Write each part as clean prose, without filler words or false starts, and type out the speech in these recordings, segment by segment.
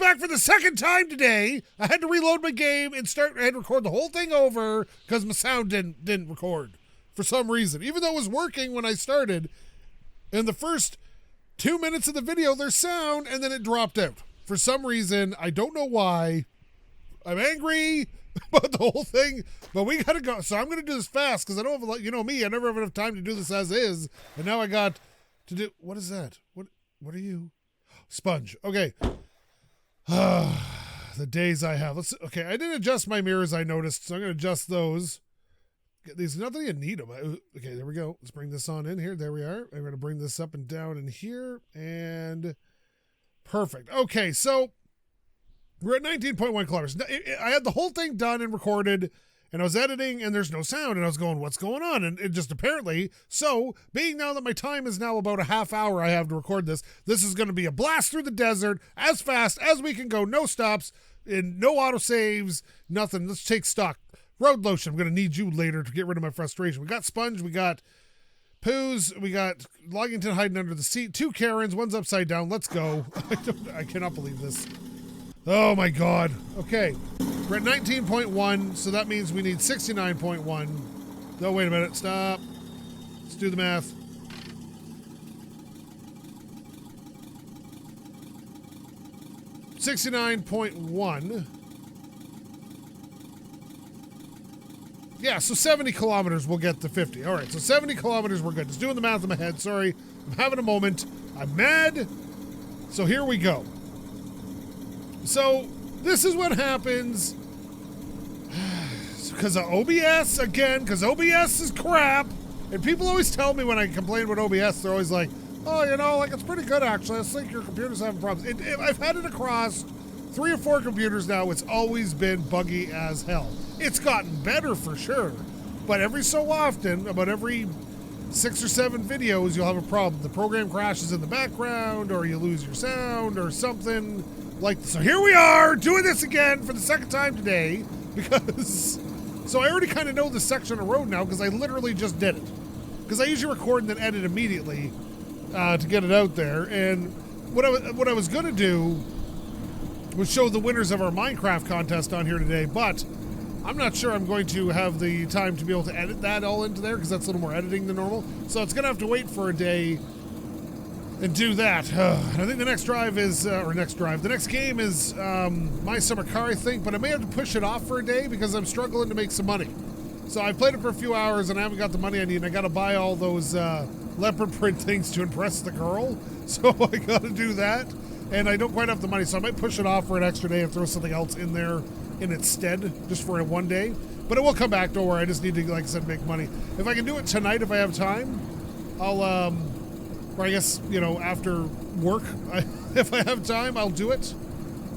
back for the second time today. I had to reload my game and I had to record the whole thing over because my sound didn't record for some reason. Even though it was working when I started, in the first 2 minutes of the video, there's sound, and then it dropped out. For some reason, I don't know why. I'm angry about the whole thing, but we gotta go. So I'm gonna do this fast because I don't have, you know me, I never have enough time to do this as is, and now I got to do, what is that? What are you? Sponge. Okay. The days I have. Okay, I didn't adjust my mirrors, I noticed, so I'm going to adjust those. Get these, not that you need them. Okay, there we go. Let's bring this on in here. There we are. I'm going to bring this up and down in here, and perfect. Okay, so we're at 19.1 kilometers. I had the whole thing done and recorded, and I was editing, and there's no sound, and I was going, what's going on? And it just apparently, so being now that my time is now about a half hour I have to record this is going to be a blast through the desert as fast as we can go, no stops, and no autosaves, nothing. Let's take stock. Road lotion, I'm going to need you later to get rid of my frustration. We got Sponge, we got Poos, we got Loggington hiding under the seat, 2 Karens, one's upside down. Let's go. I cannot believe this. Oh my God. Okay. We're at 19.1, so that means we need 69.1. No, wait a minute. Stop. Let's do the math. $69.1. Yeah, so 70 kilometers we'll get to 50. All right, so 70 kilometers we're good. Just doing the math in my head. Sorry. I'm having a moment. I'm mad. So here we go. So this is what happens because of OBS again, because OBS is crap. And people always tell me when I complain about OBS, they're always like, oh, you know, like it's pretty good actually. I think your computer's having problems. I've had it across 3 or 4 computers now. It's always been buggy as hell. It's gotten better for sure, but every so often, about every 6 or 7 videos, you'll have a problem. The program crashes in the background, or you lose your sound, or something like. So here we are doing this again for the second time today because. So I already kind of know the section of road now because I literally just did it. Because I usually record and then edit immediately to get it out there. And what I was gonna do was show the winners of our Minecraft contest on here today, but I'm not sure I'm going to have the time to be able to edit that all into there because that's a little more editing than normal. So it's going to have to wait for a day and do that. I think the next drive is, the next game is My Summer Car, I think, but I may have to push it off for a day because I'm struggling to make some money. So I played it for a few hours and I haven't got the money I need, and I got to buy all those leopard print things to impress the girl. So I got to do that, and I don't quite have the money, so I might push it off for an extra day and throw something else in there in its stead, just for a one day. But it will come back, don't worry. I just need to, like I said, make money. If I can do it tonight, if I have time, I'll, or I guess, you know, after work, if I have time, I'll do it.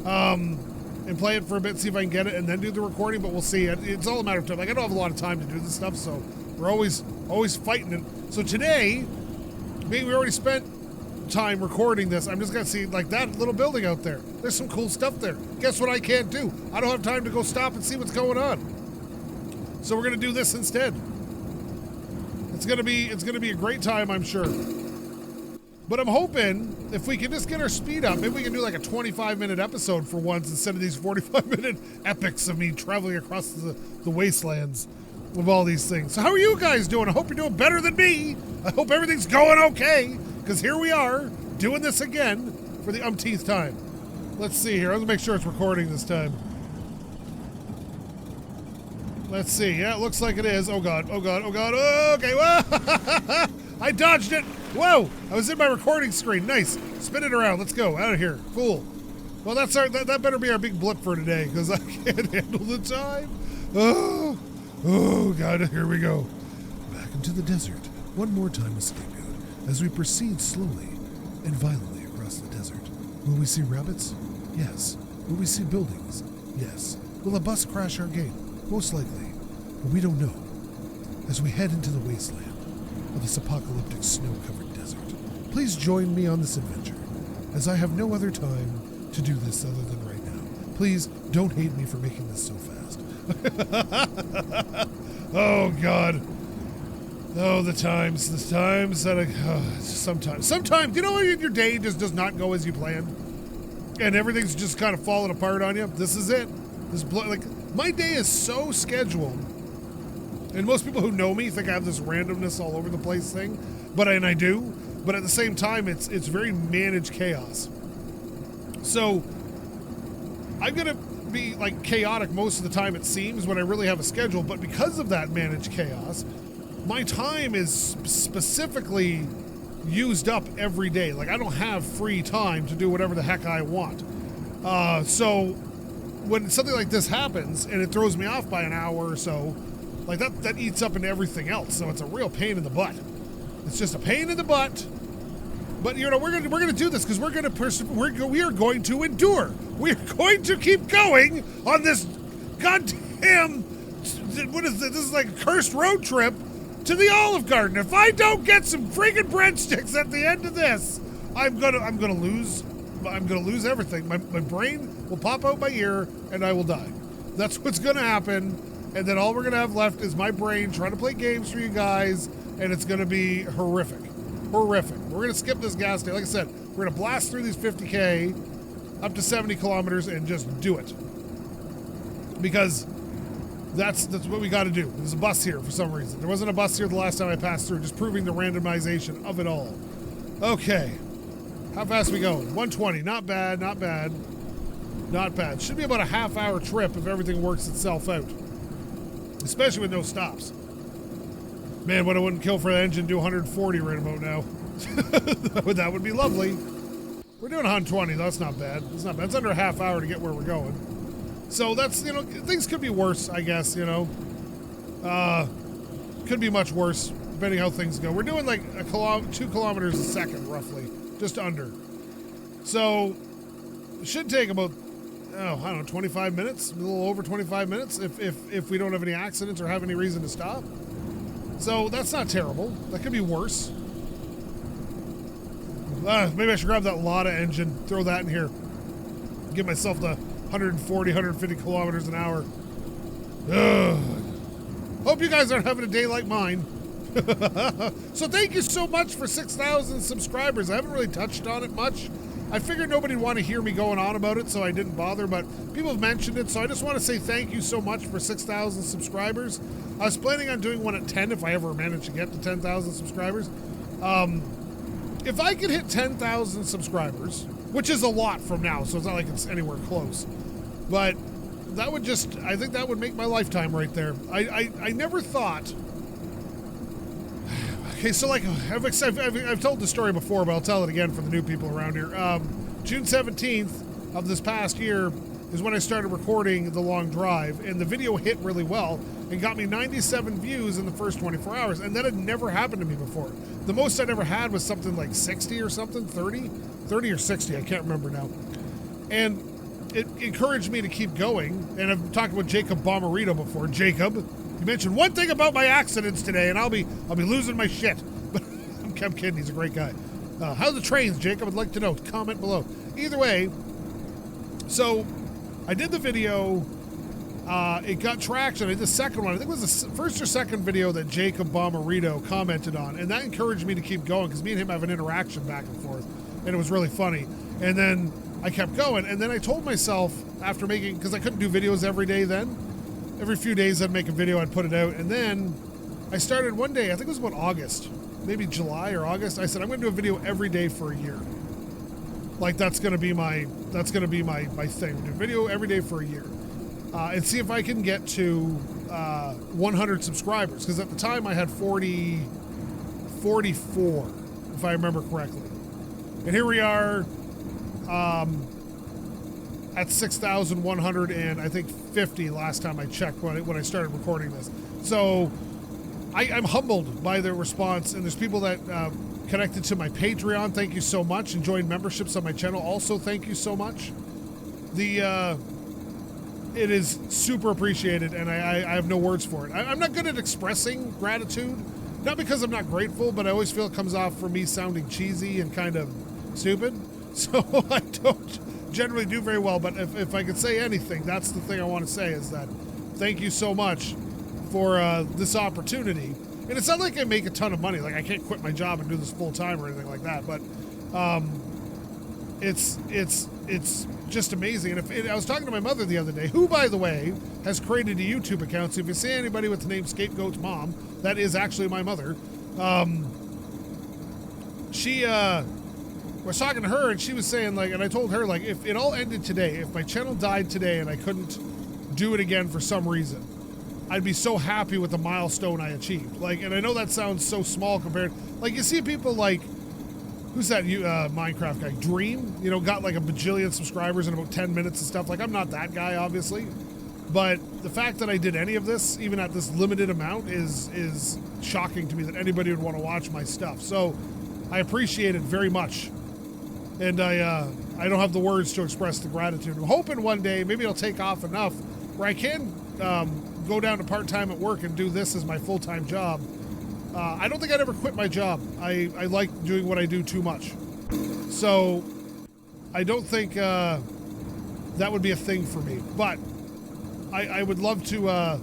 And play it for a bit, see if I can get it, and then do the recording, but we'll see. It's all a matter of time. Like, I don't have a lot of time to do this stuff, so we're always fighting it. So today, we already spent time recording this. I'm just gonna see, like, that little building out there. There's some cool stuff there. Guess what I can't do? I don't have time to go stop and see what's going on. So we're gonna do this instead. It's gonna be a great time, I'm sure. But I'm hoping if we can just get our speed up, maybe we can do like a 25-minute episode for once instead of these 45-minute epics of me traveling across the wastelands of all these things. So how are you guys doing? I hope you're doing better than me. I hope everything's going okay, because here we are doing this again for the umpteenth time. Let's see here. Let's make sure it's recording this time. Let's see. Yeah, it looks like it is. Oh, God. Oh, God. Oh, God. Oh, okay. Whoa. I dodged it. Whoa. I was in my recording screen. Nice. Spin it around. Let's go. Out of here. Cool. Well, that better be our big blip for today, because I can't handle the time. Oh, God. Here we go. Back into the desert. One more time with SkapeGote as we proceed slowly and violently across the desert. Will we see rabbits? Yes. Will we see buildings? Yes. Will a bus crash our gate? Most likely, but we don't know. As we head into the wasteland of this apocalyptic snow-covered desert, please join me on this adventure, as I have no other time to do this other than right now. Please don't hate me for making this so fast. Oh, God. Oh, the times that sometimes, you know, your day just does not go as you planned. and everything's just kind of falling apart on you, this is it. Like, my day is so scheduled, and most people who know me think I have this randomness all over the place thing, and I do, but at the same time, it's very managed chaos. So I'm gonna be like chaotic most of the time, it seems, when I really have a schedule, but because of that managed chaos, my time is specifically used up every day. Like, I don't have free time to do whatever the heck I want. So when something like this happens and it throws me off by an hour or so, like that eats up into everything else. So it's a real pain in the butt. It's just a pain in the butt. But we're gonna do this because we are going to endure. We're going to keep going on this goddamn, what is this? This is like a cursed road trip to the Olive Garden. If I don't get some freaking breadsticks at the end of this, I'm gonna lose everything. My brain will pop out my ear and I will die. That's what's gonna happen. And then all we're gonna have left is my brain trying to play games for you guys, and it's gonna be horrific. Horrific. We're gonna skip this gas station. Like I said, we're gonna blast through these 50K up to 70 kilometers and just do it. Because that's what we got to do. There's a bus here for some reason. There wasn't a bus here the last time I passed through, just proving the randomization of it all. Okay. How fast are we going? 120. Not bad, not bad. Not bad. Should be about a half-hour trip if everything works itself out. Especially with no stops. Man, what I wouldn't kill for the engine, do 140 right about now. That would be lovely. We're doing 120. That's not bad. It's not bad. It's under a half hour to get where we're going. So that's, things could be worse, I guess, Could be much worse, depending how things go. We're doing like 2 kilometers a second, roughly. Just under. So, it should take about, I don't know, 25 minutes? A little over 25 minutes if we don't have any accidents or have any reason to stop. So, that's not terrible. That could be worse. Maybe I should grab that Lada engine, throw that in here. Give myself the 140, 150 kilometers an hour. Ugh. Hope you guys aren't having a day like mine. So thank you so much for 6,000 subscribers. I haven't really touched on it much. I figured nobody would want to hear me going on about it, so I didn't bother, but people have mentioned it, so I just want to say thank you so much for 6,000 subscribers. I was planning on doing one at 10 if I ever managed to get to 10,000 subscribers. If I could hit 10,000 subscribers, which is a lot from now, so it's not like it's anywhere close, but that would I think that would make my lifetime right there. I never thought. Okay, so like, I've told the story before, but I'll tell it again for the new people around here. June 17th of this past year is when I started recording The Long Drive, and the video hit really well and got me 97 views in the first 24 hours, and that had never happened to me before. The most I'd ever had was something like 60 or something, 30 or 60, I can't remember now. And it encouraged me to keep going, and I've talked with Jacob Bomarito before. Jacob, you mentioned one thing about my accidents today, and I'll be losing my shit. But I'm kidding, he's a great guy. How's the trains, Jacob? I'd like to know. Comment below. Either way, so I did the video. It got traction. I did the second one. I think it was the first or second video that Jacob Bomarito commented on, and that encouraged me to keep going because me and him have an interaction back and forth, and it was really funny. And then I kept going, and then I told myself after making, because I couldn't do videos every day then, every few days I'd make a video, I'd put it out, and then I started one day, I think it was about August, maybe July or August, I said I'm going to do a video every day for a year. Like that's going to be my thing. Do a video every day for a year. And see if I can get to 100 subscribers, because at the time I had 44, if I remember correctly. And here we are at 6,100 and I think 50 last time I checked when I started recording this. So I'm humbled by the response, and there's people that connected to my Patreon. Thank you so much. And joined memberships on my channel. Also, thank you so much. It is super appreciated, and I have no words for it. I'm not good at expressing gratitude, not because I'm not grateful, but I always feel it comes off for me sounding cheesy and kind of stupid. So I don't generally do very well, but if I could say anything, that's the thing I want to say, is that thank you so much for this opportunity. And it's not like I make a ton of money. Like, I can't quit my job and do this full time or anything like that, but it's just amazing. And I was talking to my mother the other day, who, by the way, has created a YouTube account. So if you see anybody with the name SkapeGote's mom, that is actually my mother. She was talking to her, and she was saying, like, and I told her, like, if it all ended today, if my channel died today and I couldn't do it again for some reason, I'd be so happy with the milestone I achieved. Like, and I know that sounds so small compared, like, you see people like, who's that Minecraft guy, Dream, you know, got like a bajillion subscribers in about 10 minutes and stuff. Like, I'm not that guy, obviously, but the fact that I did any of this, even at this limited amount, is shocking to me that anybody would want to watch my stuff. So I appreciate it very much. And I don't have the words to express the gratitude. I'm hoping one day maybe it'll take off enough where I can go down to part-time at work and do this as my full-time job. I don't think I'd ever quit my job. I like doing what I do too much. So I don't think that would be a thing for me. But I would love to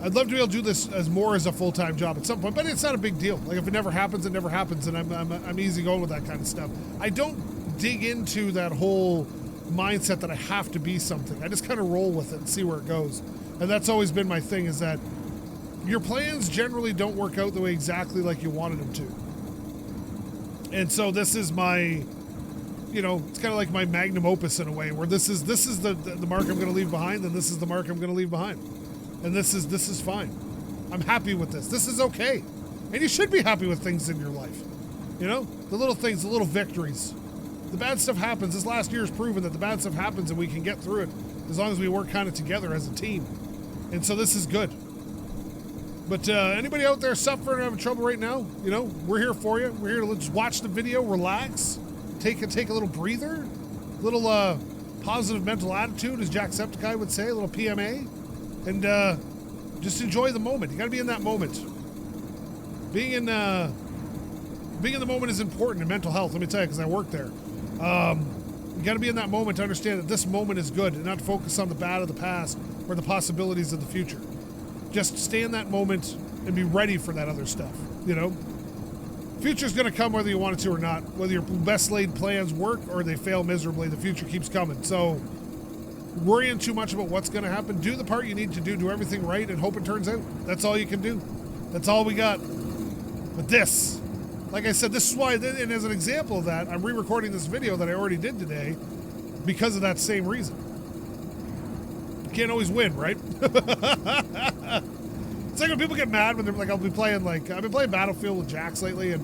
I'd love to be able to do this as more as a full-time job at some point, but it's not a big deal. Like, if it never happens, it never happens, and I'm easy going with that kind of stuff. I don't dig into that whole mindset that I have to be something. I just kind of roll with it and see where it goes. And that's always been my thing, is that your plans generally don't work out the way exactly like you wanted them to. And so this is my, you know, it's kind of like my magnum opus in a way, where this is the mark I'm going to leave behind, and this is the mark I'm going to leave behind. And this is fine. I'm happy with this. This is okay. And you should be happy with things in your life. You know? The little things, the little victories. The bad stuff happens. This last year has proven that the bad stuff happens and we can get through it as long as we work kind of together as a team. And so this is good. But anybody out there suffering or having trouble right now, you know, we're here for you. We're here to just watch the video, relax, take a little breather, little positive mental attitude, as Jacksepticeye would say, a little PMA. And just enjoy the moment. You got to be in that moment. Being in the moment is important in mental health. Let me tell you, because I work there. You got to be in that moment to understand that this moment is good, and not focus on the bad of the past or the possibilities of the future. Just stay in that moment and be ready for that other stuff. You know, future's going to come whether you want it to or not. Whether your best laid plans work or they fail miserably, the future keeps coming. So, worrying too much about what's going to happen, do the part you need to do everything right, and hope it turns out. That's all you can do. That's all we got. But this, like I said, this is why, and as an example of that, I'm re-recording this video that I already did today because of that same reason. You can't always win, right? It's like when people get mad when they're like, I've been playing Battlefield with Jax lately, and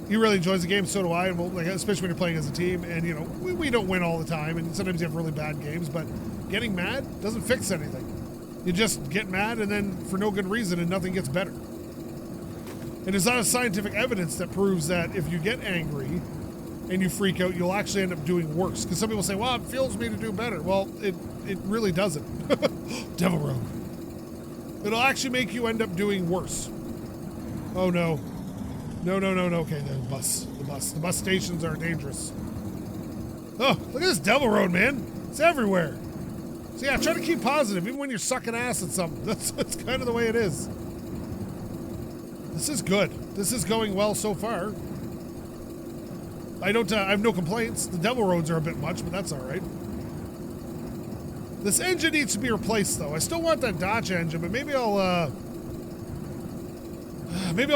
he really enjoys the game, so do I, and we'll, like, especially when you're playing as a team, and, you know, we don't win all the time, and sometimes you have really bad games, but getting mad doesn't fix anything. You just get mad, and then for no good reason, and nothing gets better. And there's not a scientific evidence that proves that if you get angry and you freak out, you'll actually end up doing worse. Because some people say, well, it fuels me to do better. Well, it really doesn't. Devil Rogue. It'll actually make you end up doing worse. Oh, no. No. Okay, the bus stations are dangerous. Oh, look at this Devil Road, man. It's everywhere. So yeah, try to keep positive, even when you're sucking ass at something. That's kind of the way it is. This is good. This is going well so far. I have no complaints. The Devil Roads are a bit much, but that's all right. This engine needs to be replaced, though. I still want that Dodge engine, but maybe I'll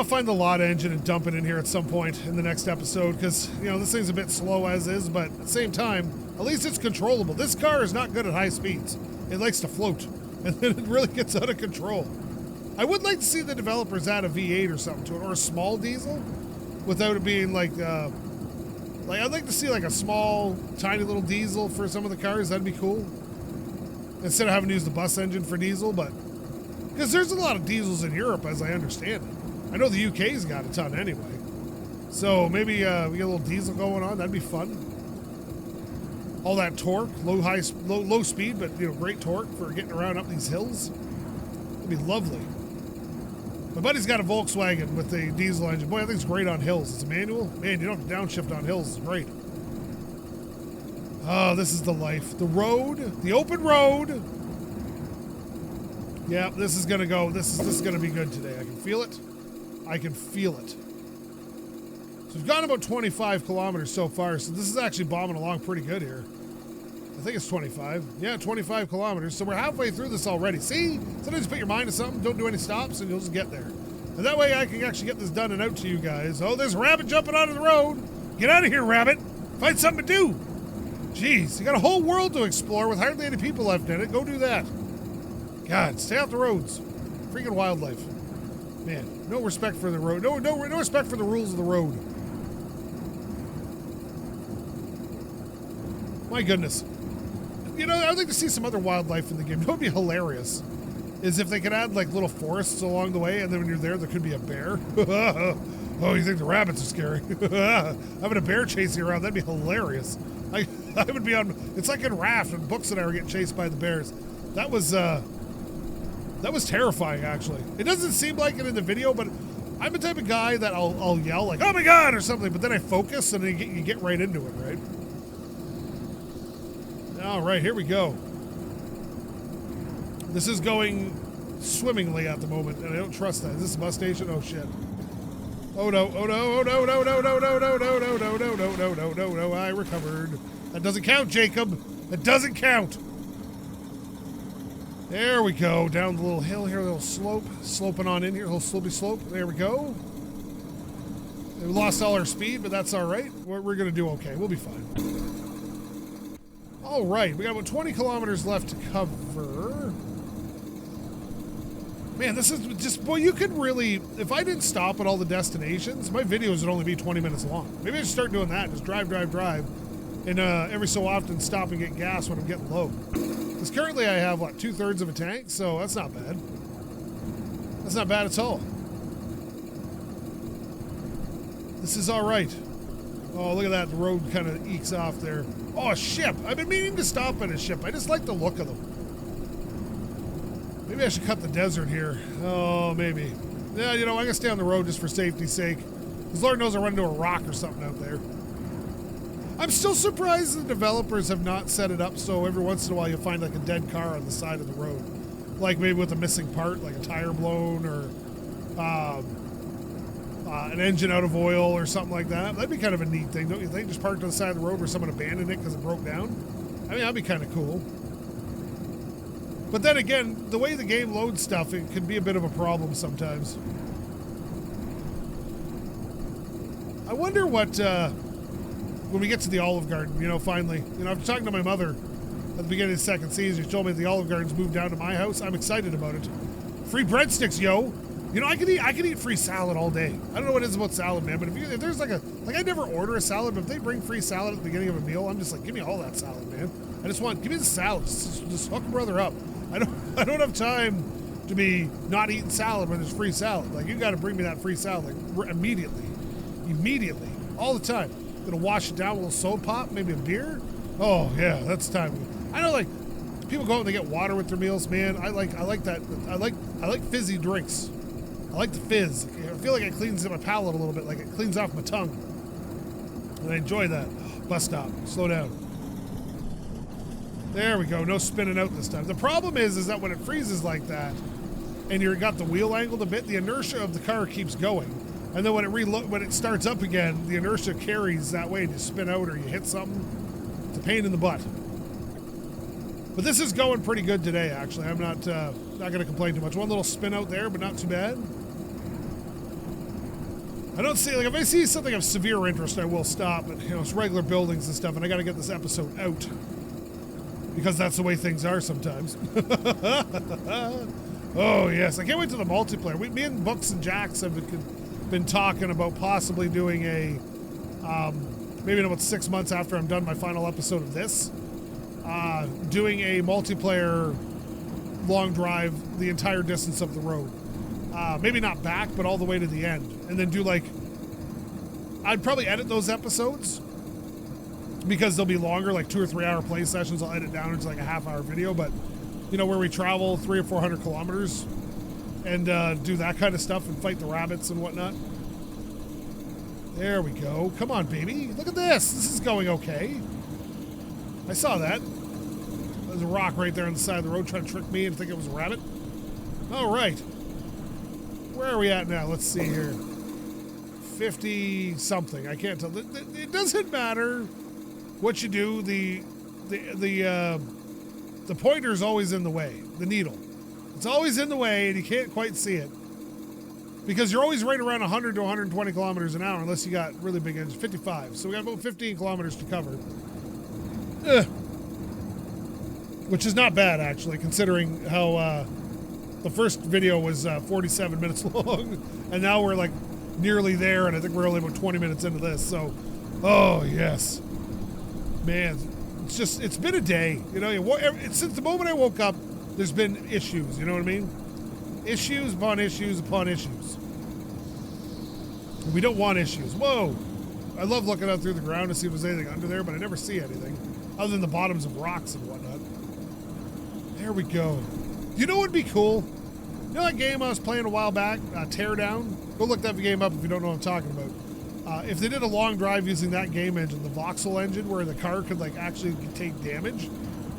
find the lot engine and dump it in here at some point in the next episode, because, you know, this thing's a bit slow as is, but at the same time, at least it's controllable. This car is not good at high speeds. It likes to float, and then it really gets out of control. I would like to see the developers add a V8 or something to it, or a small diesel, without it being like I'd like to see like a small, tiny little diesel for some of the cars. That'd be cool. Instead of having to use the bus engine for diesel, but because there's a lot of diesels in Europe, as I understand it. I know the UK's got a ton anyway. So maybe we get a little diesel going on. That'd be fun. All that torque, low speed, but, you know, great torque for getting around up these hills. That'd be lovely. My buddy's got a Volkswagen with a diesel engine. Boy, I think it's great on hills. It's a manual. Man, you don't have to downshift on hills. It's great. Oh, this is the life. The road, the open road. Yeah, this is gonna go. This is gonna be good today. I can feel it. I can feel it. So we've gone about 25 kilometers so far, so this is actually bombing along pretty good here. I think it's 25. Yeah, 25 kilometers. So we're halfway through this already. See? Sometimes put your mind to something, don't do any stops, and you'll just get there. And that way I can actually get this done and out to you guys. Oh, there's a rabbit jumping onto the road. Get out of here, rabbit. Find something to do. Jeez, you got a whole world to explore with hardly any people left in it. Go do that. God, stay off the roads. Freaking wildlife. Man, no respect for the road. No respect for the rules of the road. My goodness. You know, I'd like to see some other wildlife in the game. That would be hilarious. Is if they could add like little forests along the way, and then when you're there could be a bear. Oh, you think the rabbits are scary? Having a bear chase you around, that'd be hilarious. I would be on. It's like in Raft and Books and I were getting chased by the bears. That was terrifying, actually. It doesn't seem like it in the video, but I'm the type of guy that I'll yell like, "Oh my god!" or something, but then I focus and then you get right into it, right? All right, here we go. This is going swimmingly at the moment, and I don't trust that. Is this a bus station? Oh shit. Oh no, oh no, oh no, no, no, no, no, no, no, no, no, no, no, no, no, no, no, I recovered. That doesn't count, Jacob. That doesn't count. There we go. Down the little hill here, a little slope. Sloping on in here, a little slopey slope. There we go. We lost all our speed, but that's all right. We're going to do okay. We'll be fine. All right, we got about 20 kilometers left to cover. Man, this is just, boy, you could really, if I didn't stop at all the destinations, my videos would only be 20 minutes long. Maybe I should start doing that. Just drive, and every so often stop and get gas when I'm getting low. Because currently I have, what, 2/3 of a tank, so that's not bad. That's not bad at all. This is all right. Oh, look at that. The road kind of ekes off there. Oh, a ship. I've been meaning to stop at a ship. I just like the look of them. Maybe I should cut the desert here. Oh, maybe. Yeah, you know, I'm going to stay on the road just for safety's sake. Because Lord knows I'll run into a rock or something out there. I'm still surprised the developers have not set it up so every once in a while you'll find like a dead car on the side of the road. Like maybe with a missing part, like a tire blown or an engine out of oil or something like that. That'd be kind of a neat thing, don't you think? Just parked on the side of the road where someone abandoned it because it broke down. I mean, that'd be kind of cool. But then again, the way the game loads stuff, it can be a bit of a problem sometimes. I wonder what, when we get to the Olive Garden, you know, finally. You know, after talking to my mother at the beginning of the second season, she told me the Olive Garden's moved down to my house. I'm excited about it. Free breadsticks, yo! You know, I could eat free salad all day. I don't know what it is about salad, man, but if there's like I never order a salad, but if they bring free salad at the beginning of a meal, I'm just like, give me all that salad, man. Give me the salad. Just hook a brother up. I don't have time to be not eating salad when there's free salad. Like, you got to bring me that free salad like immediately, all the time. Gonna wash it down with a little soda pop, maybe a beer. Oh yeah, that's time. I know, like, people go out and they get water with their meals, man. I like that. I like fizzy drinks. I like the fizz. I feel like it cleans my palate a little bit, like it cleans off my tongue. And I enjoy that. Bus stop. Slow down. There we go. No spinning out this time. The problem is that when it freezes like that, and you've got the wheel angled a bit, the inertia of the car keeps going. And then when it starts up again, the inertia carries that way and you spin out or you hit something. It's a pain in the butt. But this is going pretty good today, actually. I'm not going to complain too much. One little spin out there, but not too bad. I don't see, like, if I see something of severe interest, I will stop. But, you know, it's regular buildings and stuff, and I got to get this episode out. Because that's the way things are sometimes. Oh, yes. I can't wait to the multiplayer. Me and Books and Jax have been talking about possibly doing a, maybe in about 6 months after I'm done my final episode of this, doing a multiplayer long drive the entire distance of the road. Maybe not back, but all the way to the end. And then do, like, I'd probably edit those episodes because they'll be longer, like 2 or 3 hour play sessions. I'll edit down into like a half-hour video, but, you know, where we travel 300 or 400 kilometers and do that kind of stuff and fight the rabbits and whatnot. There we go. Come on, baby. Look at this. This is going okay. I saw that. There's a rock right there on the side of the road trying to trick me and think it was a rabbit. All right. Where are we at now? Let's see here. 50 something. I can't tell. It doesn't matter what you do. The pointer's always in the way. The needle. It's always in the way, and you can't quite see it. Because you're always right around 100 to 120 kilometers an hour, unless you got really big engines. 55. So we got about 15 kilometers to cover. Which is not bad, actually, considering how the first video was 47 minutes long, and now we're like nearly there, and I think we're only about 20 minutes into this. So, oh yes, man, it's been a day. You know, since the moment I woke up, there's been issues. You know what I mean? Issues upon issues upon issues. And we don't want issues. Whoa! I love looking out through the ground to see if there's anything under there, but I never see anything other than the bottoms of rocks and whatnot. There we go. You know what would be cool? You know that game I was playing a while back, Teardown? Go look that game up if you don't know what I'm talking about. If they did a long drive using that game engine, the voxel engine, where the car could like actually take damage,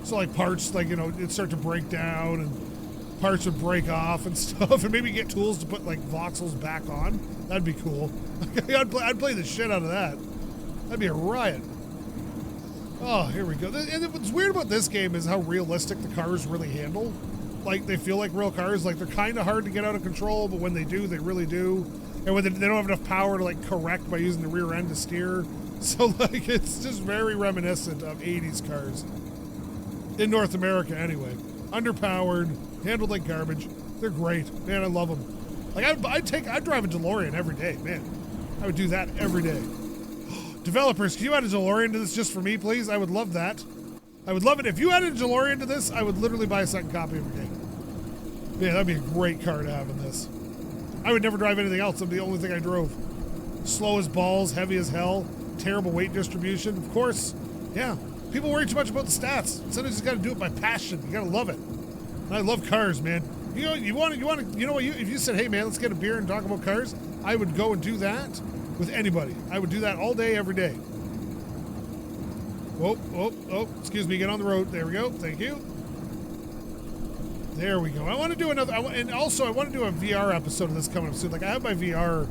so like parts, like, you know, it'd start to break down and parts would break off and stuff, and maybe get tools to put like voxels back on. That'd be cool. I'd play the shit out of that. That'd be a riot. Oh, here we go. And what's weird about this game is how realistic the cars really handle. Like, they feel like real cars. Like, they're kind of hard to get out of control, but when they do, they really do. And when they don't have enough power to, like, correct by using the rear end to steer. So, like, it's just very reminiscent of 80s cars. In North America, anyway. Underpowered, handled like garbage. They're great. Man, I love them. Like, I'd drive a DeLorean every day, man. I would do that every day. Developers, can you add a DeLorean to this just for me, please? I would love that. I would love it. If you added a DeLorean to this, I would literally buy a second copy every day. Man, that'd be a great car to have in this. I would never drive anything else. That'd be the only thing I drove. Slow as balls, heavy as hell, terrible weight distribution. Of course, yeah. People worry too much about the stats. Sometimes you just got to do it by passion. You got to love it. And I love cars, man. You know, you want what? If you said, hey, man, let's get a beer and talk about cars, I would go and do that. With anybody. I would do that all day, every day. Oh, excuse me, get on the road. There we go, thank you. There we go. I want to do another, and also I want to do a VR episode of this coming up soon. Like, I have my VR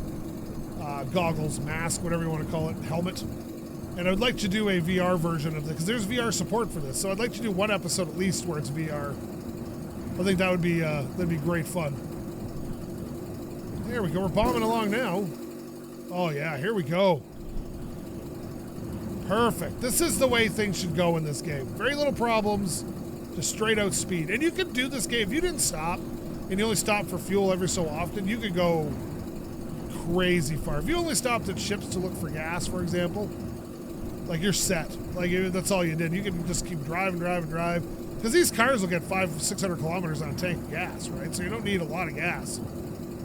goggles, mask, whatever you want to call it, helmet. And I would like to do a VR version of it, because there's VR support for this. So I'd like to do one episode at least where it's VR. I think that would be, that'd be great fun. There we go, we're bombing along now. Oh yeah, here we go. Perfect. This is the way things should go in this game. Very little problems, just straight out speed. And you can do this game, if you didn't stop, and you only stop for fuel every so often, you could go crazy far. If you only stopped at ships to look for gas, for example, like, you're set. Like, that's all you did. You can just keep driving. Because these cars will get 500-600 kilometers on a tank of gas, right? So you don't need a lot of gas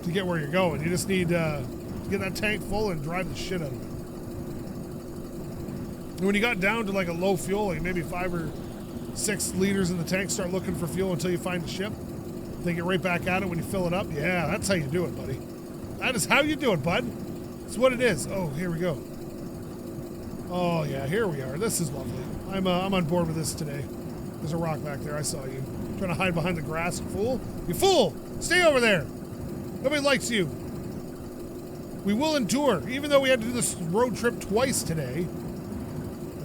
to get where you're going. You just need get that tank full and drive the shit out of it. And when you got down to like a low fuel, like maybe 5 or 6 liters in the tank, start looking for fuel until you find a ship. Then get right back at it when you fill it up. Yeah, that's how you do it, buddy. That is how you do it, bud. It's what it is. Oh, here we go. Oh yeah, here we are. This is lovely. I'm on board with this today. There's a rock back there. I saw you. Trying to hide behind the grass, you fool. You fool! Stay over there. Nobody likes you. We will endure, even though we had to do this road trip twice today.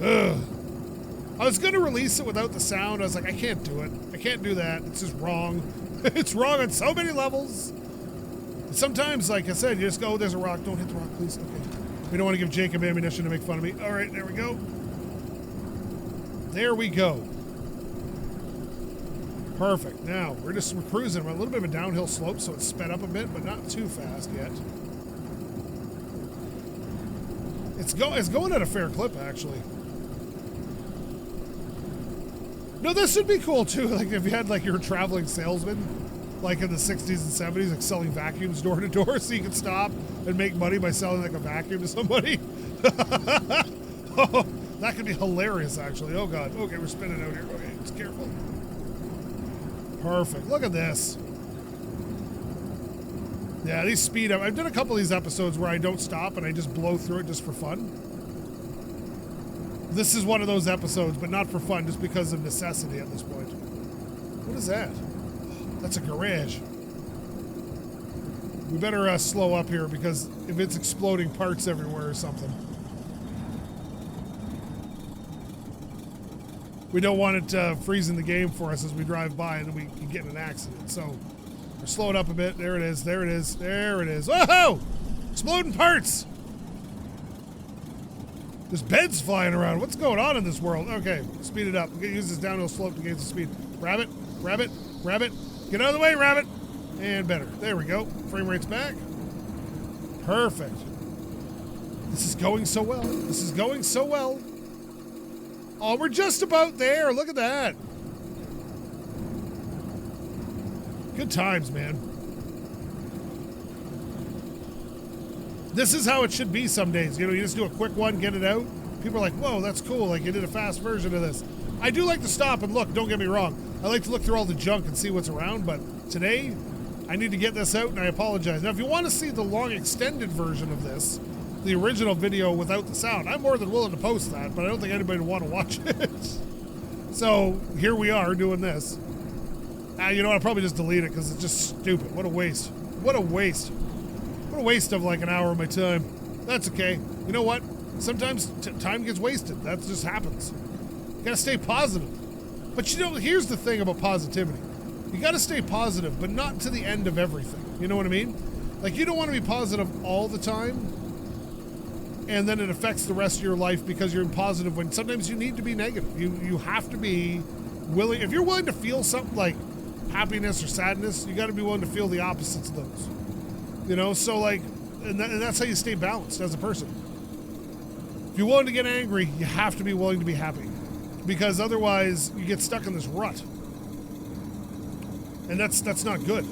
Ugh. I was going to release it without the sound. I was like, I can't do it. I can't do that. It's just wrong. It's wrong on so many levels. Sometimes, like I said, you just go, oh, there's a rock. Don't hit the rock, please. Okay. We don't want to give Jacob ammunition to make fun of me. All right, there we go. There we go. Perfect. Now, we're cruising. We're a little bit of a downhill slope, so it's sped up a bit, but not too fast yet. It's going at a fair clip, actually. No, this would be cool, too. Like, if you had, like, your traveling salesman, like in the 60s and 70s, like selling vacuums door to door, so you could stop and make money by selling, like, a vacuum to somebody. Oh, that could be hilarious, actually. Oh, God. Okay, we're spinning out here. Okay, just careful. Perfect. Look at this. Yeah, these speed up. I've done a couple of these episodes where I don't stop and I just blow through it just for fun. This is one of those episodes, but not for fun, just because of necessity at this point. What is that? That's a garage. We better slow up here because if it's exploding parts everywhere or something. We don't want it freezing the game for us as we drive by and then we can get in an accident. So we're slowing up a bit. There it is. There it is. There it is. Oh! Exploding parts! There's beds flying around. What's going on in this world? Okay, speed it up. We're gonna use this downhill slope to gain some speed. Rabbit, rabbit, rabbit. Get out of the way, rabbit. And better. There we go. Frame rate's back. Perfect. This is going so well. This is going so well. Oh, we're just about there. Look at that. Good times, man. This is how it should be some days. You know, you just do a quick one, get it out. People are like, whoa, that's cool. Like, you did a fast version of this. I do like to stop and look. Don't get me wrong. I like to look through all the junk and see what's around. But today, I need to get this out, and I apologize. Now, if you want to see the long extended version of this, the original video without the sound, I'm more than willing to post that, but I don't think anybody would want to watch it. So here we are doing this. You know what? I'll probably just delete it because it's just stupid. What a waste. What a waste. What a waste of like an hour of my time. That's okay. You know what? Sometimes time gets wasted. That just happens. You gotta stay positive. But you know, here's the thing about positivity. You gotta stay positive, but not to the end of everything. You know what I mean? Like, you don't want to be positive all the time, and then it affects the rest of your life because you're positive when sometimes you need to be negative. You have to be willing. If you're willing to feel something like happiness or sadness, you got to be willing to feel the opposites of those. You know, so like, and that's how you stay balanced as a person. If you're willing to get angry, you have to be willing to be happy, because otherwise you get stuck in this rut, and that's not good.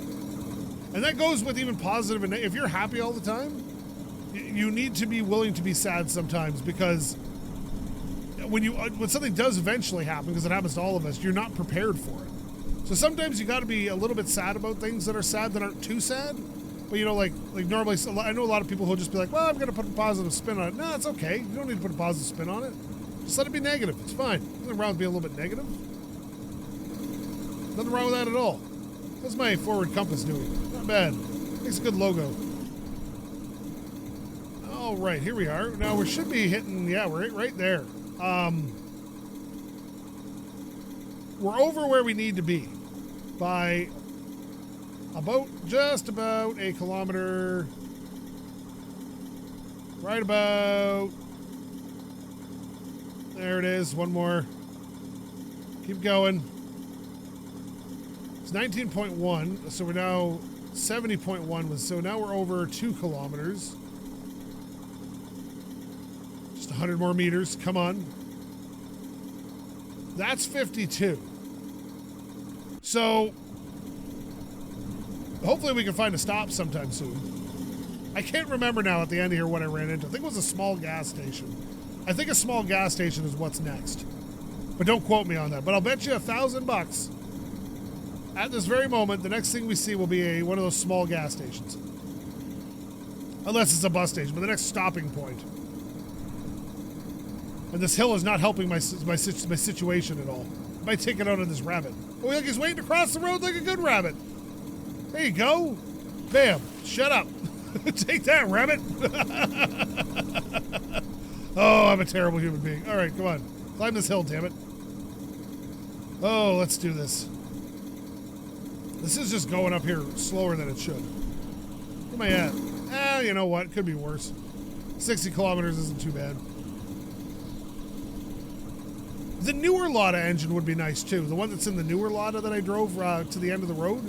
And that goes with even positive and if you're happy all the time, you need to be willing to be sad sometimes, because when something does eventually happen, because it happens to all of us, you're not prepared for it. So sometimes you got to be a little bit sad about things that are sad that aren't too sad. But you know, like normally, I know a lot of people who'll just be like, well, I'm going to put a positive spin on it. No, it's okay. You don't need to put a positive spin on it. Just let it be negative. It's fine. Nothing wrong with being a little bit negative. Nothing wrong with that at all. How's my forward compass doing? Not bad. Makes a good logo. All right, here we are. Now we should be hitting, yeah, we're right there. We're over where we need to be by just about a kilometer. Right about, there it is, one more. Keep going. It's 19.1, so we're now 70.1, so now we're over 2 kilometers. Just 100 more meters, come on. That's 52. So, hopefully we can find a stop sometime soon. I can't remember now at the end here what I ran into. I think it was a small gas station. I think a small gas station is what's next. But don't quote me on that. But I'll bet you $1,000 at this very moment, the next thing we see will be one of those small gas stations. Unless it's a bus station, but the next stopping point. And this hill is not helping my situation at all. I might take it out on this rabbit. Oh, look, he's waiting to cross the road like a good rabbit. There you go. Bam. Shut up. Take that, rabbit. Oh, I'm a terrible human being. All right, come on. Climb this hill, damn it. Oh, let's do this. This is just going up here slower than it should. Where am I at? You know what? Could be worse. 60 kilometers isn't too bad. The newer Lada engine would be nice, too. The one that's in the newer Lada that I drove to the end of the road.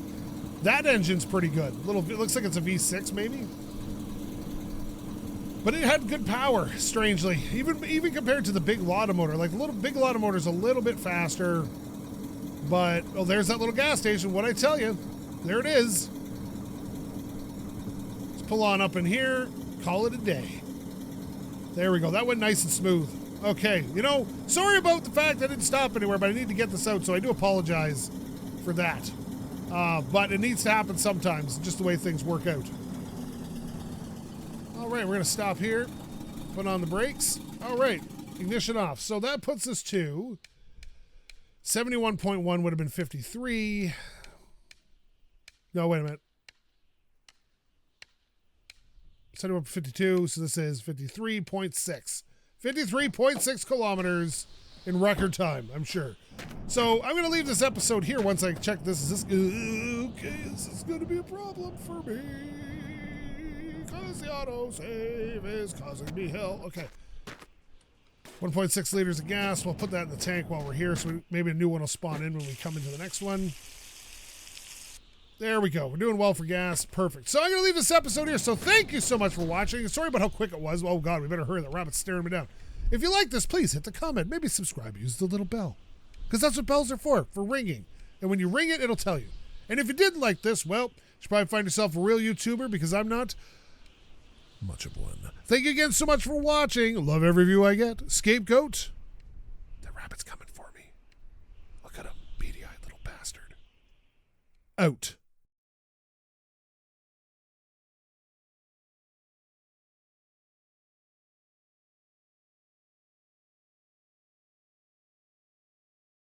That engine's pretty good. It looks like it's a V6, maybe. But it had good power, strangely. Even compared to the big Lada motor. Like, the big Lada motor's a little bit faster. But, oh, there's that little gas station. What'd I tell you? There it is. Let's pull on up in here. Call it a day. There we go. That went nice and smooth. Okay. You know, sorry about the fact I didn't stop anywhere, but I need to get this out, so I do apologize for that. But it needs to happen sometimes, just the way things work out. All right, we're going to stop here. Put on the brakes. All right. Ignition off. So that puts us to 71.1 would have been 53. No, wait a minute. set him up for 52, so this is 53.6. 53.6 kilometers in record time, I'm sure. So I'm going to leave this episode here once I check this. Is this going to be a problem for me? Because the autosave is causing me hell. Okay. 1.6 liters of gas. We'll put that in the tank while we're here, so maybe a new one will spawn in when we come into the next one. There we go. We're doing well for gas. Perfect. So I'm going to leave this episode here. So thank you so much for watching. Sorry about how quick it was. Oh, God, we better hurry. The rabbit's staring me down. If you like this, please hit the comment. Maybe subscribe. Use the little bell. Because that's what bells are for ringing. And when you ring it, it'll tell you. And if you didn't like this, well, you should probably find yourself a real YouTuber because I'm not much of one. Thank you again so much for watching. Love every view I get. SkapeGote. The rabbit's coming for me. Look at him. Beady-eyed little bastard. Out.